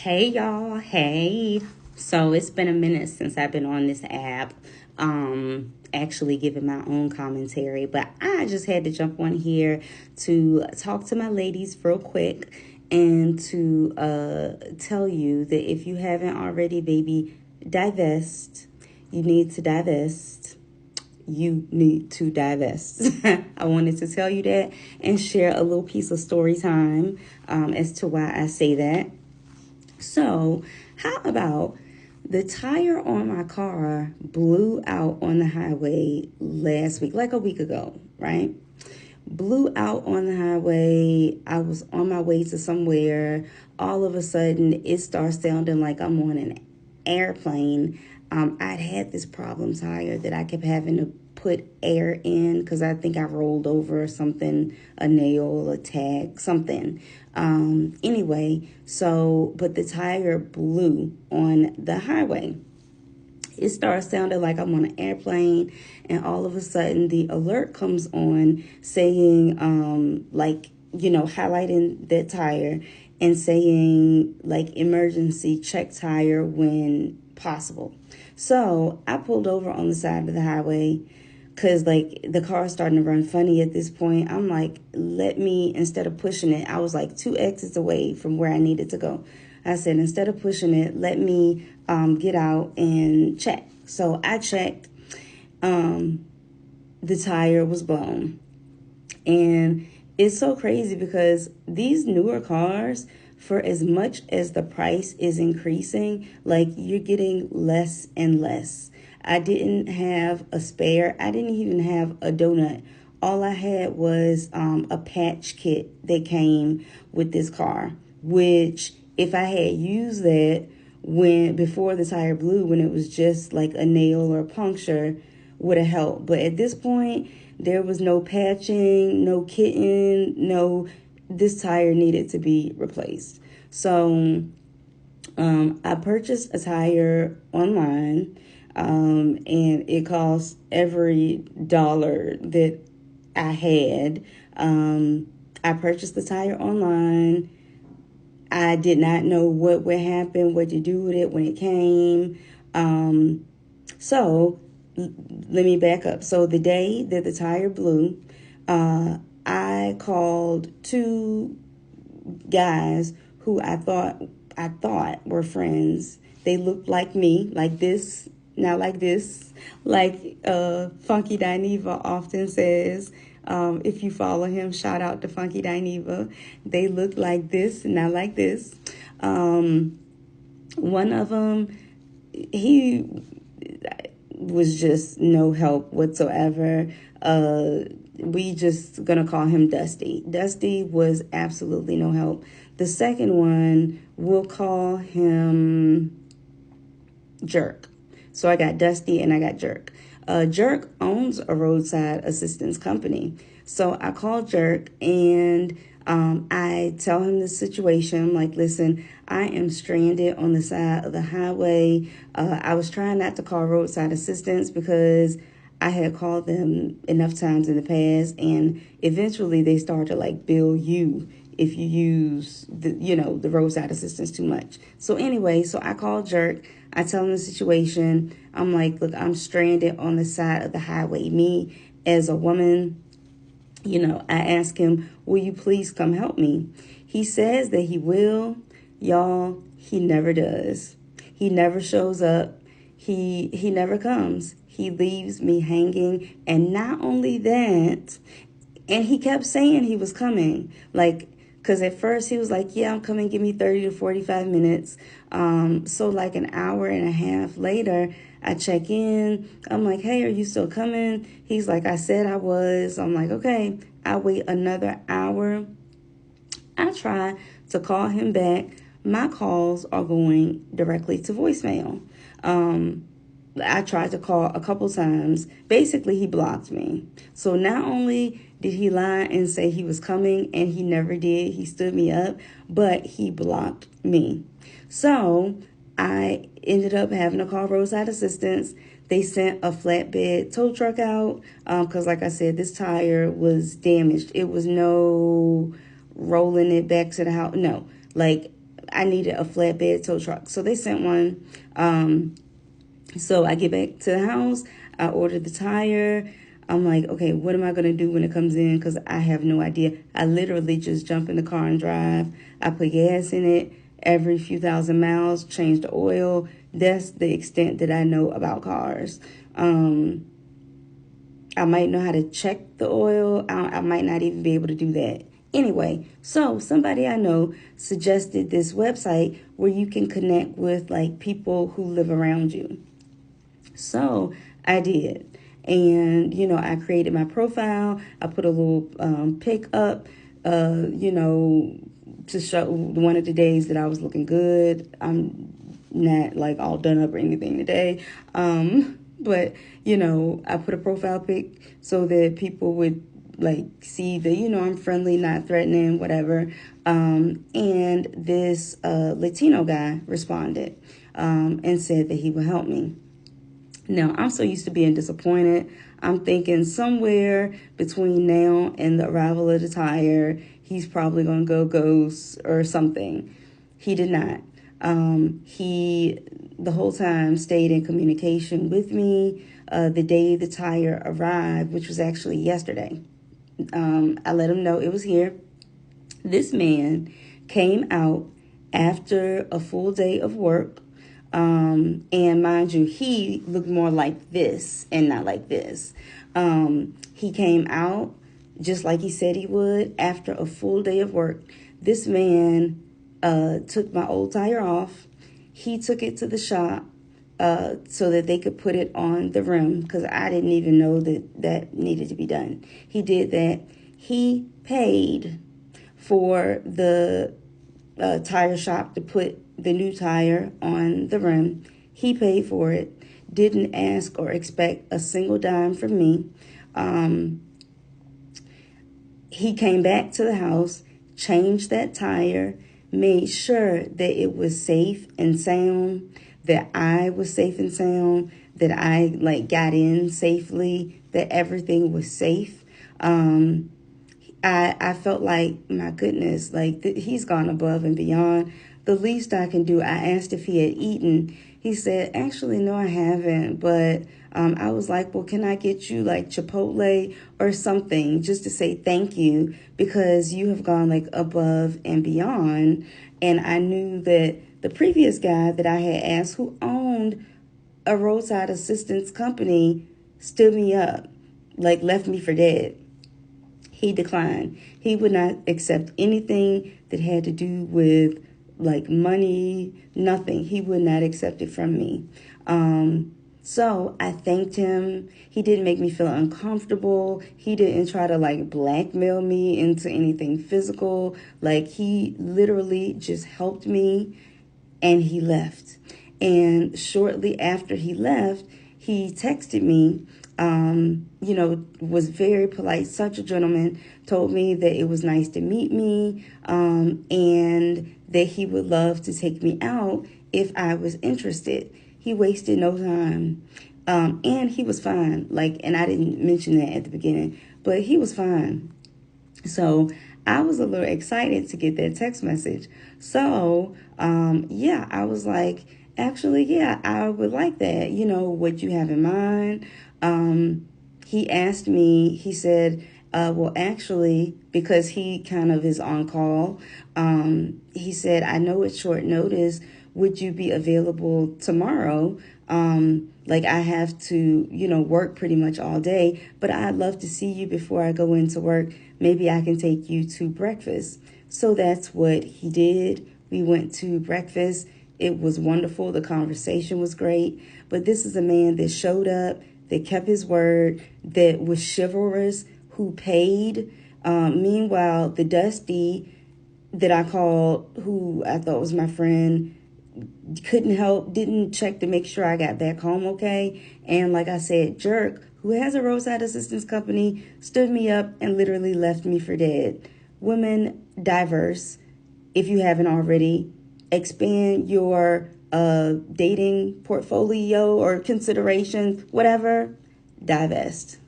Hey y'all, hey. So it's been a minute since I've been on this app, actually giving my own commentary, but I just had to jump on here to talk to my ladies real quick and to tell you that if you haven't already, baby, divest. You need to divest. You need to divest. I wanted to tell you that and share a little piece of story time as to why I say that. So, how about the tire on my car blew out on the highway last week, like a week ago, right? Blew out on the highway. I was on my way to somewhere. All of a sudden, it starts sounding like I'm on an airplane. I'd had this problem tire that I kept having to put air in because I think I rolled over something, a nail, a tag, something. Anyway, but the tire blew on the highway. It starts sounding like I'm on an airplane, and all of a sudden the alert comes on saying, highlighting that tire and saying, like, emergency check tire when possible. So I pulled over on the side of the highway because, like, the car's starting to run funny at this point. I'm like, instead of pushing it, I was like 2 exits away from where I needed to go. I said, instead of pushing it, let me get out and check. So I checked. The tire was blown. And it's so crazy because these newer cars, for as much as the price is increasing, like, you're getting less and less. I didn't have a spare. I didn't even have a donut. All I had was a patch kit that came with this car, which if I had used that before the tire blew, when it was just like a nail or a puncture, would have helped. But at this point, there was no patching, no kitting, this tire needed to be replaced. So I purchased a tire online, and it cost every dollar that I had. I purchased the tire online. I did not know what would happen, what to do with it when it came. So let me back up. So the day that the tire blew, I called two guys who I thought were friends. They looked like me, like this, not like this. Like Funky Dineva often says, if you follow him, shout out to Funky Dineva. They look like this, not like this. One of them, he was just no help whatsoever. We just gonna call him Dusty. Dusty was absolutely no help. The second one, we'll call him Jerk. So I got Dusty and I got Jerk. Jerk owns a roadside assistance company. So I called Jerk and I tell him the situation. I'm like, listen, I am stranded on the side of the highway. I was trying not to call roadside assistance because I had called them enough times in the past, and eventually they start to like bill you if you use the roadside assistance too much. So anyway, so I called Jerk. I tell him the situation. I'm like, look, I'm stranded on the side of the highway. Me as a woman, I ask him, will you please come help me? He says that he will. Y'all, he never does. He never shows up. He never comes. He leaves me hanging. And not only that, and he kept saying he was coming. Like, because at first he was like, yeah, I'm coming. Give me 30 to 45 minutes. So like an hour and a half later, I check in. I'm like, hey, are you still coming? He's like, I said I was. I'm like, okay. I wait another hour. I try to call him back. My calls are going directly to voicemail. I tried to call a couple times. Basically, he blocked me. So not only did he lie and say he was coming, and he never did, he stood me up, but he blocked me. So I ended up having to call roadside assistance. They sent a flatbed tow truck out because, like I said, this tire was damaged. It was no rolling it back to the house. No, like I needed a flatbed tow truck. So they sent one. So I get back to the house. I ordered the tire. I'm like, okay, what am I going to do when it comes in? Because I have no idea. I literally just jump in the car and drive. I put gas in it every few thousand miles, change the oil. That's the extent that I know about cars. I might know how to check the oil. I might not even be able to do that. Anyway, so somebody I know suggested this website where you can connect with like people who live around you. So I did. And, I created my profile. I put a little pic up, to show one of the days that I was looking good. I'm not like all done up or anything today. But, I put a profile pic so that people would like see that, I'm friendly, not threatening, whatever. And this Latino guy responded and said that he would help me. Now, I'm so used to being disappointed. I'm thinking somewhere between now and the arrival of the tire, he's probably going to go ghost or something. He did not. He, the whole time, stayed in communication with me the day the tire arrived, which was actually yesterday. I let him know it was here. This man came out after a full day of work. And mind you, he looked more like this and not like this. He came out just like he said he would after a full day of work. This man took my old tire off. He took it to the shop so that they could put it on the rim because I didn't even know that needed to be done. He did that. He paid for the tire shop to put the new tire on the rim. He paid for it, didn't ask or expect a single dime from me. He came back to the house, changed that tire, made sure that it was safe and sound, that I was safe and sound, that I got in safely, that everything was safe. I felt like, my goodness, he's gone above and beyond. The least I can do, I asked if he had eaten. He said, actually, no, I haven't. But I was like, well, can I get you Chipotle or something just to say thank you because you have gone above and beyond. And I knew that the previous guy that I had asked who owned a roadside assistance company stood me up, left me for dead. He declined. He would not accept anything that had to do with money, nothing. He would not accept it from me. So I thanked him. He didn't make me feel uncomfortable. He didn't try to blackmail me into anything physical. He literally just helped me and he left. And shortly after he left, he texted me, was very polite, such a gentleman, told me that it was nice to meet me, and that he would love to take me out if I was interested. He wasted no time. And he was fine. And I didn't mention that at the beginning, but he was fine. So I was a little excited to get that text message. So, I was like, actually, yeah, I would like that. What you have in mind. He asked me, he said, well, actually, because he kind of is on call, he said, I know it's short notice. Would you be available tomorrow? I have to, work pretty much all day, but I'd love to see you before I go into work. Maybe I can take you to breakfast. So that's what he did. We went to breakfast. It was wonderful. The conversation was great. But this is a man that showed up, that kept his word, that was chivalrous, who paid. Meanwhile, the dusty that I called, who I thought was my friend, couldn't help, didn't check to make sure I got back home okay. And like I said, Jerk, who has a roadside assistance company, stood me up and literally left me for dead. Women, diverse. If you haven't already, expand your dating portfolio or considerations, whatever, divest.